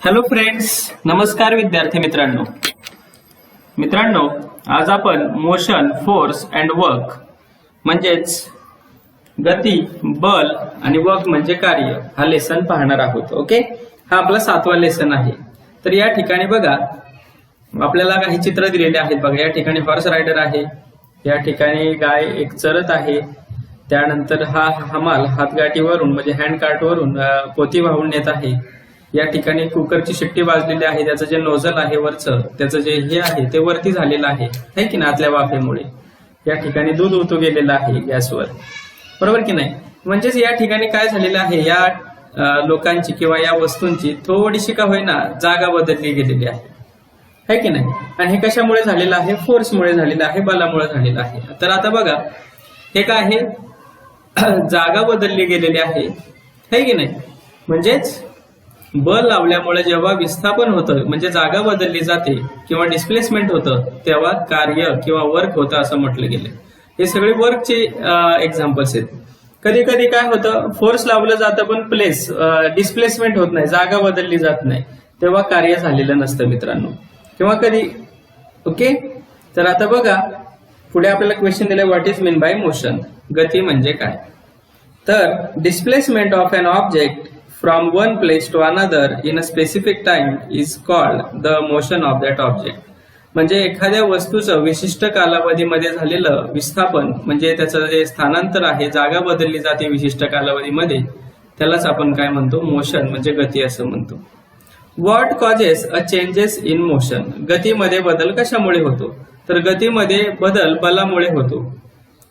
Hello friends, नमस्कार विद्यार्थी मित्रांनो, आज आपण मोशन, फोर्स अँड वर्क म्हणजेच गती, बल आणि वर्क म्हणजे कार्य हा लेसन पाहणार आहोत. ओके, हा आपला 7वा लेसन आहे. तर या ठिकाणी बघा आपल्याला काही चित्र दिलेले आहेत. बघा, या ठिकाणी हॉर्स रायडर आहे, या ठिकाणी गाय एक चरत आहे, त्यानंतर हा हमाल हातगाठीवरून म्हणजे हँड कार्टवरून पोती वाहून नेत आहे. या ठिकाणी कुकरची शिट्टी वाजलेली आहे, त्याचं जे नोझल आहे वरचं, त्याचं जे हे आहे ते वरती झालेलं आहे की ना आतल्या वाफेमुळे. या ठिकाणी दूध उतू गेलेलं आहे गॅसवर, बरोबर की नाही. म्हणजेच या ठिकाणी काय झालेलं आहे, या लोकांची किंवा या वस्तूंची थोडीशी का होईना जागा बदलली गेलेली आहे की नाही. आणि हे कशामुळे झालेलं आहे? फोर्समुळे झालेलं आहे, बलामुळे झालेलं आहे. तर आता बघा, हे काय आहे, जागा बदलली गेलेली आहे की नाही. म्हणजेच बल लावल्यामुळे जेव्हा विस्थापन होतं म्हणजे जागा बदलली जाते किंवा डिस्प्लेसमेंट होतं, तेव्हा कार्य किंवा वर्क होतं असं म्हटलं गेलं. हे सगळे वर्कचे एक्झाम्पल्स आहेत. कधी कधी काय होतं, फोर्स लावलं जातं पण डिस्प्लेसमेंट होत नाही, जागा बदलली जात नाही, तेव्हा कार्य झालेलं नसतं मित्रांनो. किंवा कधी ओके. तर आता बघा, पुढे आपल्याला क्वेश्चन दिलाय, what is mean by motion, गती म्हणजे काय. तर displacement of an object from one place to another in a specific time is called the motion of that object. म्हणजे एखाद्या वस्तूचं विशिष्ट कालावधीमध्ये झालेलं विस्थापन म्हणजे त्याचं जे स्थानांतर आहे, जागा बदलली जाते विशिष्ट कालावधीमध्ये, त्यालाच आपण काय म्हणतो, मोशन म्हणजे गती असं म्हणतो. What causes a changes in motion, गतीमध्ये बदल कशामुळे होतो? तर गतीमध्ये बदल बलामुळे होतो.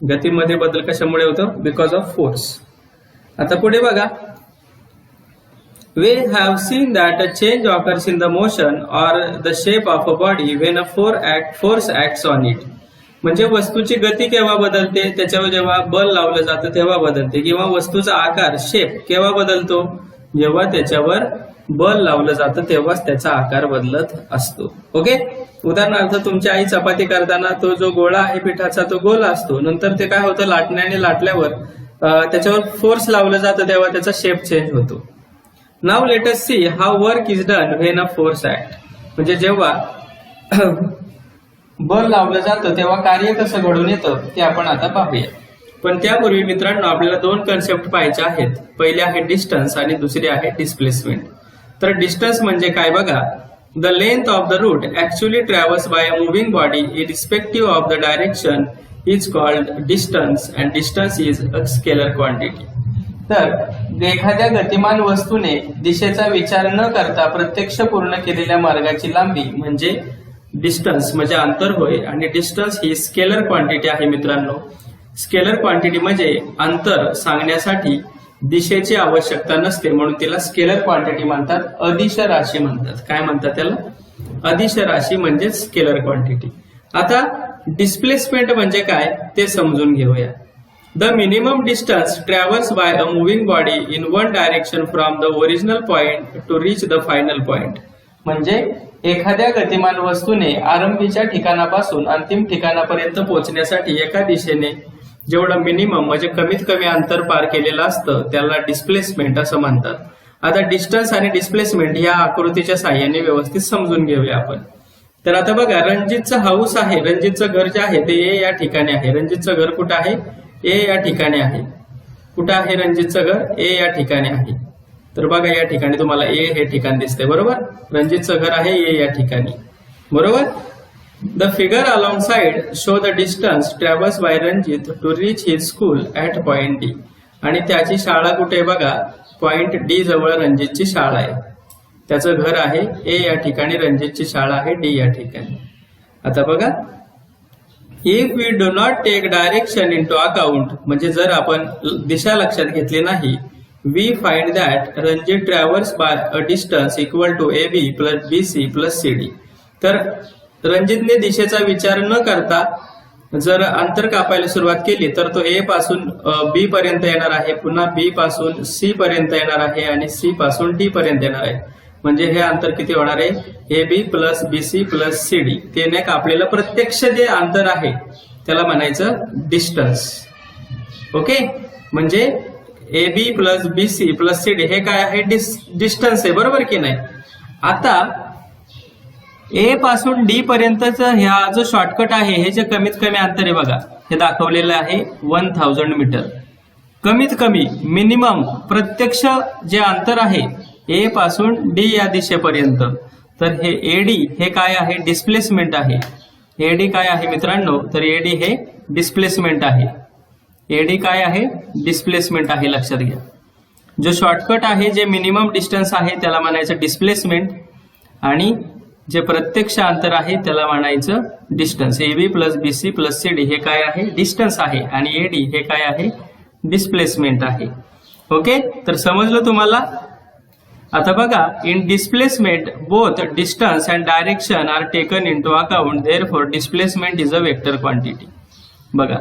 गतीमध्ये बदल कशामुळे होतो? Because of force. आता पुढे बघा, we have seen that a change occurs in the motion or the shape of a body when a force acts on it. म्हणजे वस्तूची गती केव्हा बदलते? त्याच्यावर जेव्हा बल लावलं जातं तेव्हा बदलते. किंवा वस्तूचा आकार, शेप केव्हा बदलतो? जेव्हा त्याच्यावर बल लावलं जातं तेव्हाच त्याचा आकार बदलत असतो. ओके. उदाहरणार्थ, तुमची आई चपाती करताना तो जो गोळा आहे पिठाचा तो गोल असतो, नंतर ते काय होतं, लाटण्याने लाटल्यावर त्याच्यावर फोर्स लावलं जातं तेव्हा त्याचा शेप चेंज होतो. Now let us see how work is done when a force act. म्हणजे जेव्हा बल लावलं जातं तेव्हा कार्य कसं घडून येतं ते आपण आता पाहूया. पण त्यापूर्वी मित्रांनो आपल्याला 2 कन्सेप्ट पाहायचे आहेत. पहिले आहे डिस्टन्स आणि दुसरी आहे डिस्प्लेसमेंट. तर डिस्टन्स म्हणजे काय बघा, the length of the route actually travels by a moving body irrespective of the direction is called distance and distance is a scalar quantity. तर एखाद्या गतिमान वस्तूने दिशेचा विचार न करता प्रत्यक्ष पूर्ण केलेल्या मार्गाची लांबी म्हणजे डिस्टन्स म्हणजे अंतर होय. आणि डिस्टन्स ही स्केलर क्वांटिटी आहे मित्रांनो. स्केलर क्वांटिटी म्हणजे अंतर सांगण्यासाठी दिशेची आवश्यकता नसते, म्हणून तिला स्केलर क्वांटिटी म्हणतात, अदिश राशी म्हणतात. काय म्हणतात त्याला? अदिश राशी म्हणजे स्केलर क्वांटिटी. आता डिस्प्लेसमेंट म्हणजे काय ते समजून घेऊया. The minimum distance travels by a moving body in one direction from the original point to reach the final point. म्हणजे एखाद्या गतिमान वस्तूने आरंभीच्या ठिकाणापासून अंतिम ठिकाणापर्यंत पोहोचण्यासाठी एका दिशेने जेवढं मिनिमम म्हणजे कमीत कमी अंतर पार केलेलं असतं त्याला डिस्प्लेसमेंट असं म्हणतात. आता डिस्टन्स आणि डिस्प्लेसमेंट या आकृतीच्या साहाय्याने व्यवस्थित समजून घेऊया आपण. तर आता बघा, रणजितचं हाऊस आहे, रणजितचं घर जे आहे ते ए या ठिकाणी आहे. रणजितचं घर कुठं आहे? ए या ठिकाणी आहे. कुठं आहे रणजितचं घर? ए या ठिकाणी आहे. तर बघा, या ठिकाणी तुम्हाला ए हे ठिकाण दिसतंय, बरोबर. रणजितचं घर आहे ए या ठिकाणी, बरोबर. The figure alongside show the distance travels by Ranjit to reach his school at point D. आणि त्याची शाळा कुठे? बघा, पॉइंट डी जवळ रणजितची शाळा आहे. त्याचं घर आहे ए या ठिकाणी, रणजितची शाळा आहे डी या ठिकाणी. आता बघा, if we do not take direction into account म्हणजे जर आपण दिशा लक्षात घेतली नाही, we find that Ranjit travels by a distance equal to A B plus B C plus C D. तर रणजितने दिशेचा विचार न करता जर अंतर कापायला सुरुवात केली तर तो ए पासून बी पर्यंत येणार आहे, पुन्हा बी पासून सी पर्यंत येणार आहे आणि सी पासून डी पर्यंत येणार आहे. म्हणजे हे अंतर किती होणार आहे? A B plus B C plus C D. त्याने कापलेलं प्रत्यक्ष जे अंतर आहे त्याला म्हणायचं डिस्टन्स. ओके. म्हणजे A B plus B C plus C D हे काय आहे? डिस्टन्स आहे, बरोबर की नाही. आता ए पासून डी पर्यंतचा ह्या जो शॉर्टकट आहे हे जे कमीत कमी अंतर आहे बघा, हे दाखवलेलं आहे 1000 मीटर. कमीत कमी मिनिमम प्रत्यक्ष जे अंतर आहे ए पासून डी या दिशेपर्यंत, तर हे एडी हे काय आहे, डिस्प्लेसमेंट आहे. एडी काय आहे मित्रांनो, तर एडी हे डिस्प्लेसमेंट आहे. एडी काय आहे, डिस्प्लेसमेंट आहे, लक्षात घ्या. जो शॉर्टकट आहे जे मिनिमम डिस्टन्स आहे त्याला म्हणायचं डिस्प्लेसमेंट, आणि जे प्रत्यक्ष अंतर आहे त्याला म्हणायचं distance. AB plus BC plus CD हे काय आहे, डिस्टन्स आहे, आणि AD हे काय आहे, डिस्प्लेसमेंट आहे. ओके, तर समजलं तुम्हाला. आता बघा, in displacement both distance and direction are taken into account, therefore displacement is a vector quantity. बघा,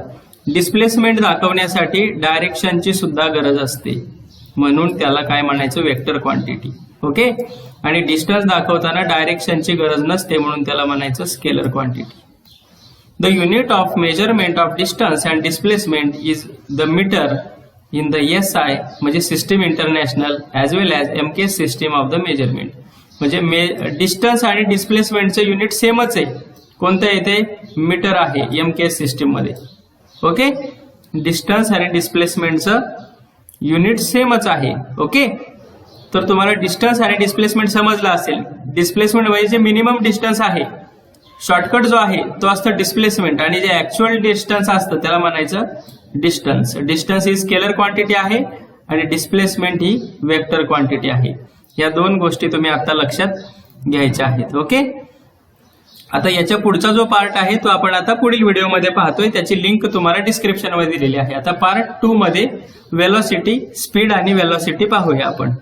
डिस्प्लेसमेंट दाखवण्यासाठी डायरेक्शनची सुद्धा गरज असते, म्हणून त्याला काय म्हणायचं, वेक्टर क्वांटिटी. ओके, आणि डिस्टन्स दाखवताना डायरेक्शनची गरज नसते, म्हणून त्याला म्हणायचं scalar quantity. The unit of measurement of distance and displacement is the metre in the SI म्हणजे system international as well as MK system of the measurement. म्हणजे डिस्टन्स आणि डिस्प्लेसमेंटचं युनिट सेमच आहे. कोणतं येते, मीटर आहे MK सिस्टीम मध्ये. Okay, distance आणि डिस्प्लेसमेंटचं युनिट सेमच आहे. ओके, तर तुम्हाला डिस्टन्स आणि डिस्प्लेसमेंट समजलं असेल. डिस्प्लेसमेंट म्हणजे जे मिनिमम डिस्टन्स आहे, शॉर्टकट जो आहे तो असतं डिस्प्लेसमेंट, आणि जे ऍक्च्युअल डिस्टन्स असतं त्याला म्हणायचं डिस्टन्स. डिस्टन्स ही स्केलर क्वांटिटी आहे आणि डिस्प्लेसमेंट ही वेक्टर क्वांटिटी आहे. या दोन गोष्टी तुम्ही आता लक्षात घ्यायच्या आहेत. ओके, आता याच्या पुढचा जो पार्ट आहे तो आपण आता पुढील व्हिडिओमध्ये पाहतोय, त्याची लिंक तुम्हाला डिस्क्रिप्शन मध्ये दिलेली आहे. आता पार्ट 2 मध्ये वेलोसिटी, स्पीड आणि वेलोसिटी पाहूया आपण.